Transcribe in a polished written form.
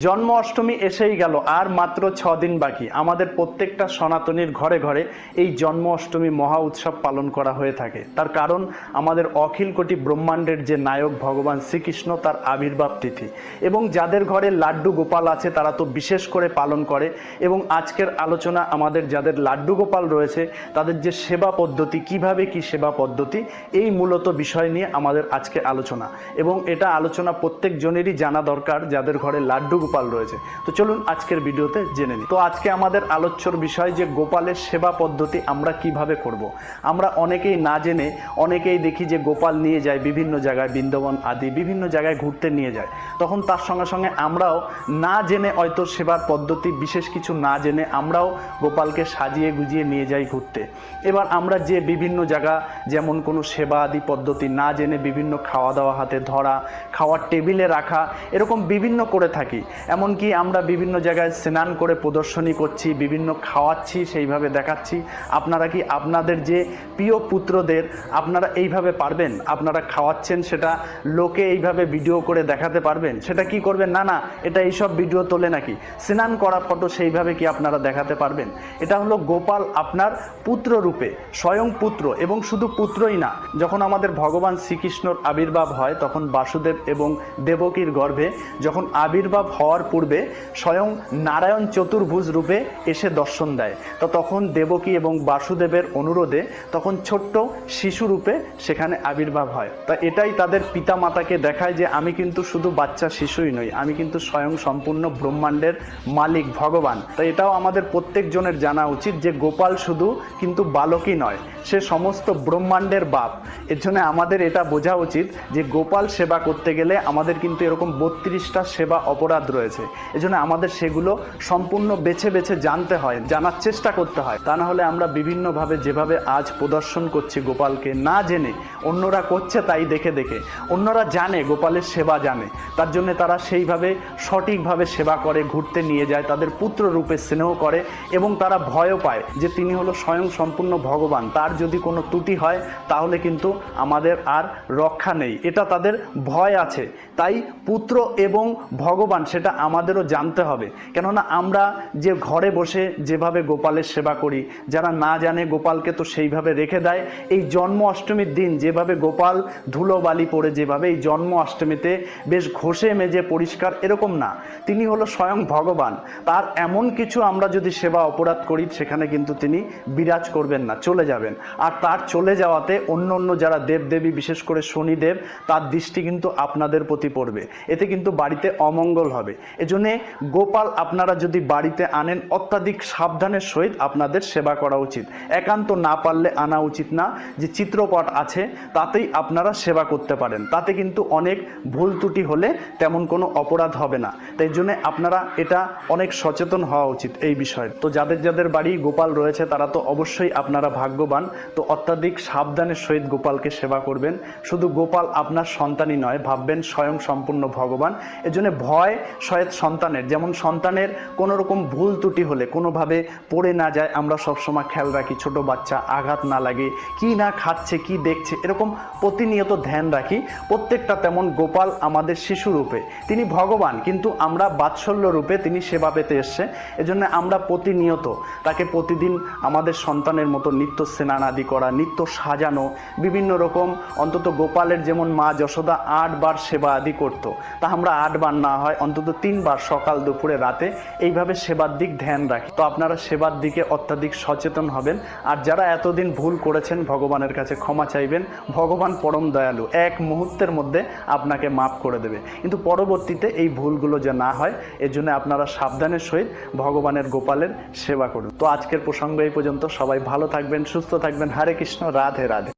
জন্ম অষ্টমী এসেই গেল আর মাত্র 6 দিন বাকি। আমাদের প্রত্যেকটা সনাতনীর ঘরে ঘরে এই জন্ম অষ্টমী মহা উৎসব পালন করা হয়ে থাকে। তার কারণ আমাদের অখিল কোটি ব্রহ্মাণ্ডের যে নায়ক ভগবান শ্রীকৃষ্ণ তার আবির্ভাব তিথি, এবং যাদের ঘরে লাড্ডু গোপাল আছে তারা তো বিশেষ করে পালন করে। এবং আজকের আলোচনা আমাদের যাদের লাড্ডু গোপাল রয়েছে তাদের যে সেবা পদ্ধতি, কিভাবে কি সেবা পদ্ধতি, এই মূলত বিষয় নিয়ে আমাদের আজকে আলোচনা। এবং এটা আলোচনা প্রত্যেকজনেরই জানা দরকার যাদের ঘরে লাড্ডু গোপাল রয়েছে। তো চলুন আজকের ভিডিওতে জেনে নিই। তো আজকে আমাদের আলোচ্যর বিষয় যে গোপালের সেবা পদ্ধতি আমরা কিভাবে করব। আমরা অনেকেই না জেনে অনেকেই দেখি যে গোপাল নিয়ে যায় বিভিন্ন জায়গায়, বৃন্দাবন আদি বিভিন্ন জায়গায় ঘুরতে নিয়ে যায়। তখন তার সঙ্গে সঙ্গে আমরাও না জেনে হয়তো সেবার পদ্ধতি বিশেষ কিছু না জেনে আমরাও গোপালকে সাজিয়ে গুজিয়ে নিয়ে যাই ঘুরতে। এবার আমরা যে বিভিন্ন জায়গা যেমন কোনো সেবা আদি পদ্ধতি না জেনে বিভিন্ন খাওয়া দাওয়া হাতে ধরা, খাওয়ার টেবিলে রাখা, এরকম বিভিন্ন করে থাকি। এমনকি আমরা বিভিন্ন জায়গায় স্নান করে প্রদর্শনী করছি, বিভিন্ন খাওয়াচ্ছি, সেইভাবে দেখাচ্ছি। আপনারা কি আপনাদের যে প্রিয় পুত্রদের আপনারা এইভাবে পারবেন? আপনারা খাওয়াচ্ছেন, সেটা লোকে এইভাবে ভিডিও করে দেখাতে পারবেন? সেটা কি করবেন? না না, এটা এইসব ভিডিও তোলে নাকি? স্নান করা ফটো সেইভাবে কি আপনারা দেখাতে পারবেন? এটা হলো গোপাল আপনার পুত্র রূপে, স্বয়ং পুত্র। এবং শুধু পুত্রই না, যখন আমাদের ভগবান শ্রীকৃষ্ণর আবির্ভাব হয় তখন বাসুদেব এবং দেবকীর গর্ভে যখন আবির্ভাব হওয়ার পূর্বে স্বয়ং নারায়ণ চতুর্ভুজ রূপে এসে দর্শন দেয়। তো তখন দেবকী এবং বাসুদেবের অনুরোধে তখন ছোট্ট শিশু রূপে সেখানে আবির্ভাব হয়। তা এটাই তাদের পিতা মাতাকে দেখায় যে আমি কিন্তু শুধু বাচ্চা শিশুই নই, আমি কিন্তু স্বয়ং সম্পূর্ণ ব্রহ্মাণ্ডের মালিক ভগবান। তো এটাও আমাদের প্রত্যেকজনের জানা উচিত যে গোপাল শুধু কিন্তু বালকই নয়, সে সমস্ত ব্রহ্মাণ্ডের বাপ। এর জন্য আমাদের এটা বোঝা উচিত যে গোপাল সেবা করতে গেলে আমাদের কিন্তু এরকম 32টা সেবা অপরাধ রয়েছে। এজন্য আমাদের সেগুলো সম্পূর্ণ বেছে বেছে জানতে হয়, জানার চেষ্টা করতে হয়। তা না হলে আমরা বিভিন্নভাবে যেভাবে আজ প্রদর্শন করছি গোপালকে, না জেনে অন্যরা করছে তাই দেখে দেখে, অন্যরা জানে গোপালের সেবা জানে, তার জন্য তারা সেইভাবে সঠিকভাবে সেবা করে, ঘুরতে নিয়ে যায়, তাদের পুত্র রূপে স্নেহ করে। এবং তারা ভয়ও পায় যে তিনি হলো স্বয়ং সম্পূর্ণ ভগবান, তার যদি কোনো ত্রুটি হয় তাহলে কিন্তু আমাদের আর রক্ষা নেই, এটা তাদের ভয় আছে। তাই পুত্র এবং ভগবান সেটা আমাদেরও জানতে হবে। কেননা আমরা যে ঘরে বসে যেভাবে গোপালের সেবা করি, যারা না জানে গোপালকে তো সেইভাবে রেখে দেয়। এই জন্ম অষ্টমীর দিন যেভাবে গোপাল ধুলোবালি পড়ে, যেভাবে এই জন্ম অষ্টমীতে বেশ ঘষে মেজে পরিষ্কার, এরকম না, তিনি হলো স্বয়ং ভগবান। তার এমন কিছু আমরা যদি সেবা অপরাধ করি সেখানে কিন্তু তিনি বিরাজ করবেন না, চলে যাবেন। আর তার চলে যাওয়াতে অন্য অন্য যারা দেবদেবী, বিশেষ করে শনিদেব, তার দৃষ্টি কিন্তু আপনাদের প্রতি পড়বে। এতে কিন্তু বাড়িতে অমঙ্গল হবে। এজন্যে গোপাল আপনারা যদি বাড়িতে আনেন অত্যাধিক সাবধানের সহিত আপনাদের সেবা করা উচিত। একান্ত না পারলে আনা উচিত না। যে চিত্রপট আছে তাতেই আপনারা সেবা করতে পারেন, তাতে কিন্তু অনেক ভুল ত্রুটি হলে তেমন কোনো অপরাধ হবে না। তাই জন্য আপনারা এটা অনেক সচেতন হওয়া উচিত এই বিষয়ে। তো যাদের যাদের বাড়ি গোপাল রয়েছে তারা তো অবশ্যই আপনারা ভাগ্যবান। তো অত্যাধিক সাবধানের সহিত গোপালকে সেবা করবেন। শুধু গোপাল আপনার সন্তানই নয়, ভাববেন স্বয়ং সম্পূর্ণ ভগবান। এজন্য ভয় সহিত সন্তানের, যেমন সন্তানের কোনো রকম ভুল ত্রুটি হলে কোনোভাবে পড়ে না যায়, আমরা সবসময় খেয়াল রাখি, ছোট বাচ্চা আঘাত না লাগে, কি না খাচ্ছে, কি দেখছে, এরকম প্রতিনিয়ত ধ্যান রাখি। প্রত্যেকটা তেমন গোপাল আমাদের শিশু রূপে, তিনি ভগবান, কিন্তু আমরা বাৎসল্য রূপে তিনি সেবা পেতে এসছে। এজন্য আমরা প্রতিনিয়ত তাকে প্রতিদিন আমাদের সন্তানের মতো নিত্য স্নান আদি করা, নিত্য সাজানো, বিভিন্ন রকম, অন্তত গোপালের যেমন মা যশোদা 8 বার সেবা আদি করতো, তা আমরা 8 বার না হয় অন্তত 3 বার, সকাল দুপুরে রাতে, এইভাবে সেবার দিক ধ্যান রাখি। তো আপনারা সেবার দিকে অত্যাধিক সচেতন হবেন। আর যারা এতদিন ভুল করেছেন ভগবানের কাছে ক্ষমা চাইবেন। ভগবান পরম দয়ালু, এক মুহূর্তের মধ্যে আপনাকে মাফ করে দেবে। কিন্তু পরবর্তীতে এই ভুলগুলো যে না হয়, এর জন্য আপনারা সাবধানের সহিত ভগবানের গোপালের সেবা করুন। তো আজকের প্রসঙ্গ এই পর্যন্ত। সবাই ভালো থাকবেন, সুস্থ থাকবেন। হরে কৃষ্ণ, রাধে রাধে।